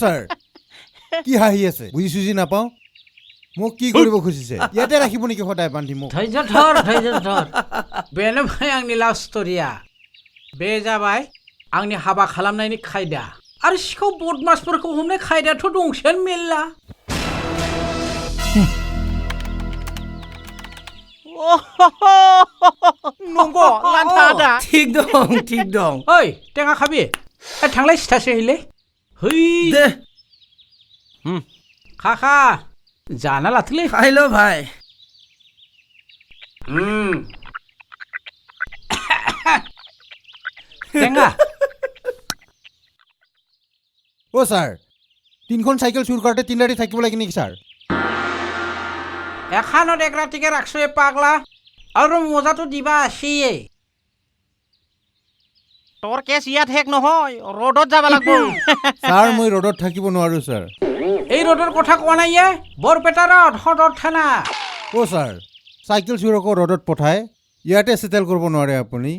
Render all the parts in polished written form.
Sir কি হাঁহি আছে বুঝি সুজি নাপাওঁ মোক কি কৰিব খুজিছে ইয়াতে ৰাখিব নেকি সদায় বান্ধি মোক धैर्य धर बेनो भाई आंनि लाभ स्ट'रिया बे जाबाय आंनि हाबा खालामनायनि खायदा आरो सिखाव बदमासफोरखौ हमनाय खायदाथ' दंसैयानो मेल्ला नंगौ लान्था दा ठीक दं ओइ टेङा खाबि थांलाय सिथासो हैलै है दे खा जाना लाथोलै खाइलो भाइ টেঙা অ' ছাৰ তিনিখন চাইকেল চুৰ কৰোঁতে 3 ৰাতি থাকিব লাগে নেকি ছাৰ এখানত এক ৰাতিকে ৰাখছো পাগলা আৰু মজাটো দিবা আছেই তোৰ কেছ ইয়াত শেষ নহয় ৰ'দত যাব লাগিব ছাৰ মই ৰ'দত থাকিব নোৱাৰোঁ ছাৰ এই ৰ'দৰ কথা কোৱা নাই বৰপেটা ৰ'দ সদৰ থানা অ' ছাৰ চাইকেল চুৰকো ৰ'দত পঠাই ইয়াতে চেটেল কৰিব নোৱাৰে আপুনি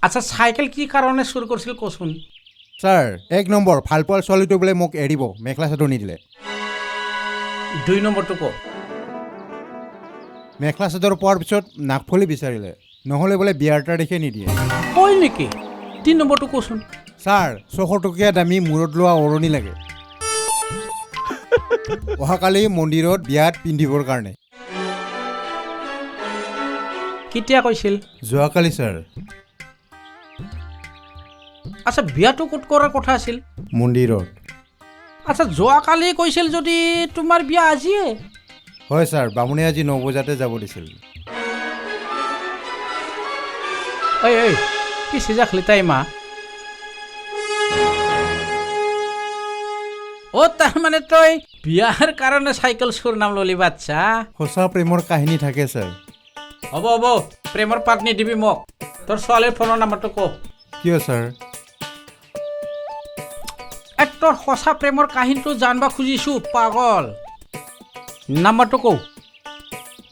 আচ্ছা চাইকেল কি কাৰণে চুৰ কৰিছিল কচোন ছাৰ 1 নম্বৰ ভালপোৱাৰ ছোৱালীটো বোলে মোক এৰিব মেখেলা চাদৰ নিদিলে 2 নম্বৰটো ক মেখেলা চাদৰ পোৱাৰ পিছত নাকফলি বিচাৰিলে নহ'লে বোলে বিয়াৰ তাৰিখে নিদিয়ে হয় নেকি 3 নম্বৰটো কচোন ছাৰ 600 টকীয়া দামী মূৰত লোৱা অৰণি লাগে অহাকালি মন্দিৰত বিয়াত পিন্ধিবৰ কাৰণে কেতিয়া কৈছিল যোৱাকালি ছাৰ আচ্ছা বিয়াটো ক'ত কৰাৰ কথা আছিল মন্দিৰত আচ্ছা যোৱাকালি কৈছিল যদি তোমাৰ বিয়া আজিয়ে হয় ছাৰ বামুণে আজি 9 বজাতে যাব দিছিল ঐ কি সিজাখলি তাই মা ও তাৰ মানে তই বিয়াৰ কাৰণে চাইকেল চুৰ নাম ললি বাচ্চা সঁচা প্ৰেমৰ কাহিনী থাকে ছাৰ হ'ব প্ৰেমৰ পাত্নী দিবি মোক তোৰ ছোৱালীৰ ফোনৰ নাম্বাৰটো ক কিয় ছাৰ তোৰ সঁচা প্ৰেমৰ কাহিনীটো জানিব খুজিছো পাগল নাম্বাৰটো ক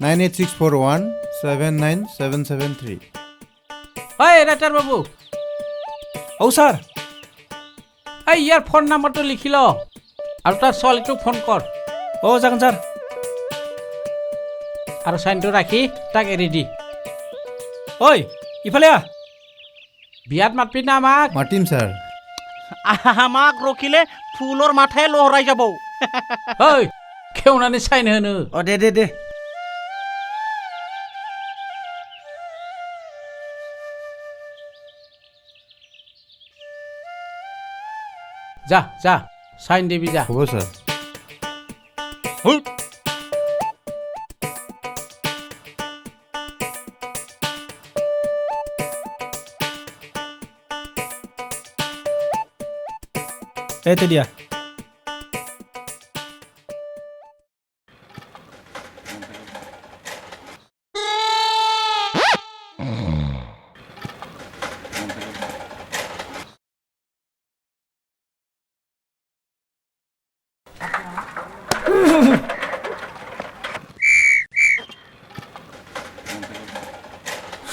9864179773 ঐ ৰাইটাৰ বাবু ঔ ছাৰ ইয়াৰ ফোন নাম্বাৰটো লিখি ল আৰু তাৰ ছোৱালীটোক ফোন কৰ जागोन ছাৰ আৰু চাইনটো ৰাখি তাক এৰি দি ঐ ইফালে বিয়াত মাতবি না আমাক মাতিম ছাৰ আমাক ৰখিলে ফুলৰ মাথাই লহৰাই যাব ঐ খেউনাनै চাইন होनो দে যা চাইন দিবি যা হ'ব ছাৰ এইটো দিয়া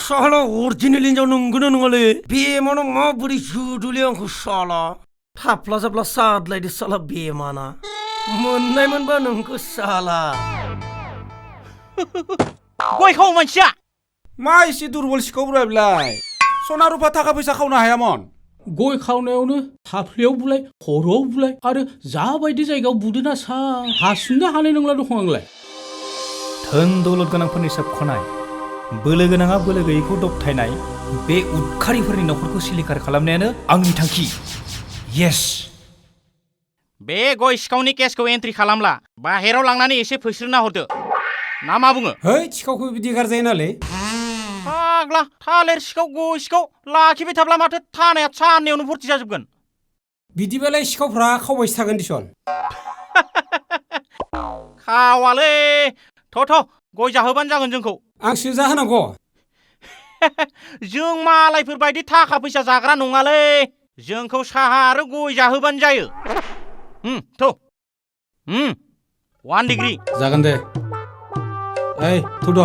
साला ओरिजिनल हिन्जाव नंगौना नङालै बेमानाव माबोरै जुदुलि आंखौ साला थाफ्ला जाब्ला सादलायदो साला बेमाना मोननाय मोनबा नोंखौ साला गय खाव मानसिया मा एसे दुरबल सिखावब्रा बेलाय सना रुफा थाखा फैसा खावनो हायामोन गय खावनायावनो थाफ्लियाव बुलाय खर'आव बुलाय आरो जाबायदि जायगायाव बुदोना सा हासुंनो हानाय नंला दं आंलाय धोन दौलत गोनांफोरनि सोबख'नाय बोलो गोनाङा बोलो गैयैखौ दबथायनाय बे उदखारिफोरनि न'खरखौ सिलिंखार खालामनायानो आंनि थांखि येस बे गय सिखावनि केसखौ एन्ट्रि खालामला बाहेराव लांनानै एसे फैस्रोना हरदो ना मा बुङो है सिखावखौ बिदि गारजायो नालै फाग्ला थालिर सिखाव गय सिखाव लाखिबाय थाब्ला माथो थानाया साननैयावनो भर्ति जाजोबगोन बिदिबालाय सिखावफ्रा खावबायसो थागोन दिसन खावालै थ' गय जाहोबानो जागोन जोंखौ आंसो जाहोनांगौ जों मालायफोर बायदि थाखा फैसा जाग्रा नङालै जोंखौ साहा आरो गय जाहोबानो जायो थ' 1 डिग्री जागोन दे ओइ थुद'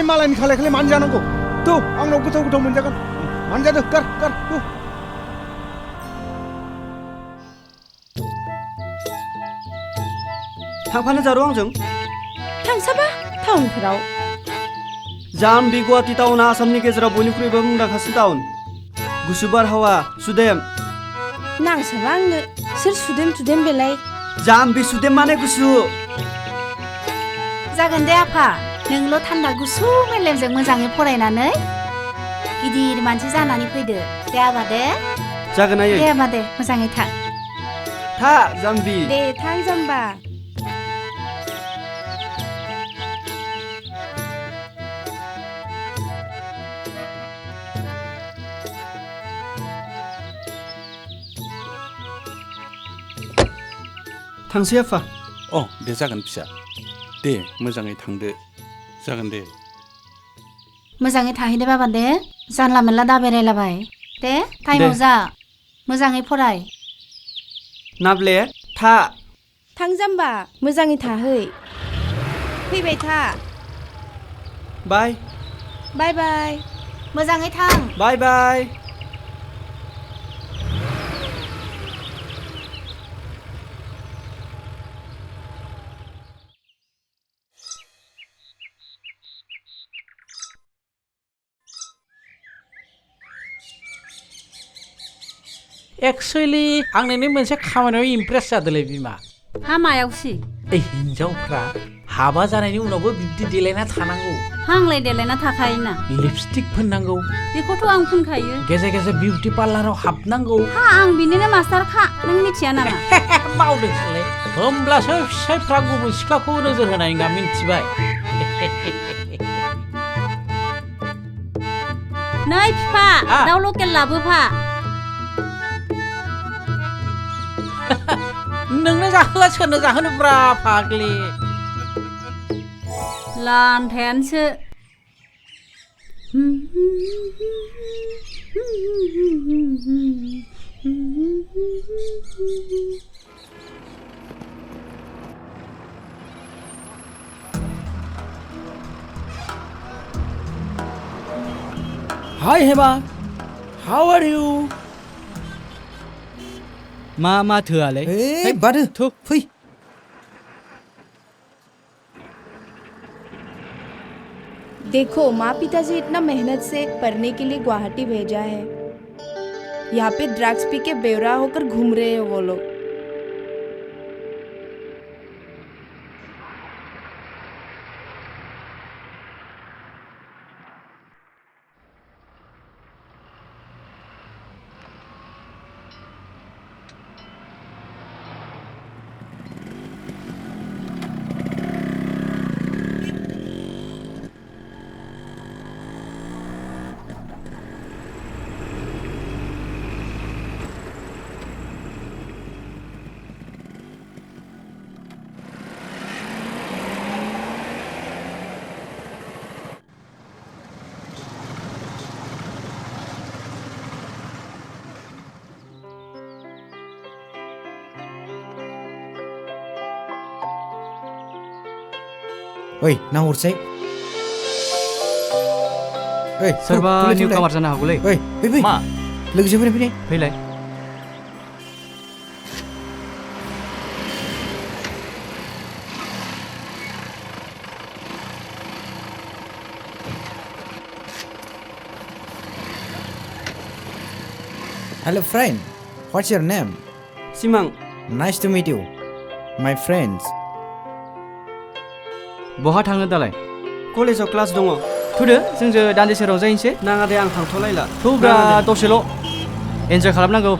मालायनि खालाय खालाय मानो जानांगौ थौ आंनाव गोथाव गोथाव मोनजागोन मानजादो गार गार थौ थांफानो जारौ आंजों थांसाबा टाउनफोराव जाम्बि गुवाहाटि टाउना आसामनि गेजेराव बयनिख्रुइबो मुंदांखासिन टाउन गुसु बारहावा सुदेम नांसाबा आंनो सोर सुदेम बेलाय जाम्बि सुदेम माने गुसु जागोन दे आफा नोंल' थान्दा गुसु मेलेमजों मोजाङै फरायनानै गिदिर मानसि जानानै फैदो दे आबा दे जागोन आयै दे आबा दे मोजाङै थां था जाम्बि दे थां जाम्बा थांसै आफा अ दे जागोन फिसा दे मोजाङै थांदो जागोन दे मोजाङै थाहैदो बाबा दे जानला मोनला दा बेरायलाबाय दे टाइमाव जा मोजाङै फराय नाब्ले था थां जाम्बा मोजाङै थाहै फैबाय था बाय बाय बाय मोजाङै थां बाय बाय एक्सुवेलि आं नोंनि मोनसे खामानियाव इमप्रेस जादोंलै बिमा हा मायावसि हिन्जावफ्रा हाबा जानायनि उनावबो बिब्दि देलायना थानांगौ हांलाय देलायना थाखायोना लिपस्टिक फोननांगौ बेखौथ' आं फुनखायो गेजेर गेजेर बिउटि पार्लाराव हाबनांगौ हा आं बिनिनो मास्टार खा नों मिथिया नामा मावदोंसोलै होमब्लासो फिसायफ्रा गुबुन सिख्लाखौ नोजोर होनाय नङा मिन्थिबाय नै फिफा दाउ लकेल लाबोफा नोंनो जाहोआ सोरनो जाहोनोब्रा फाग्लि लान्थायानोसो हाय हेमा हाउ आर यू मा थोआलै ए बादो थौ फै देखो माँ पिताजी इतना मेहनत से पढ़ने के लिए गुवाहाटी भेजा है यहाँ पे ड्रग्स पी के बेवरा होकर घूम रहे हैं वो लोग ओइ नाहरसै ओइ सोरबा निउ कामार जानो हागौलै ओइ फै फै मा लोगोसे फैनाय फैलाय Hello friend, what's your name? सिमां Nice to meet you, my friends. बहा थाङो दालाय कलेजाव क्लास दङ थुदो जोंजों दान्दिसे रंजाहैनोसै नाङा दे आं थांथ'लायला थौब्रा दसेल' एन्जय खालामनांगौ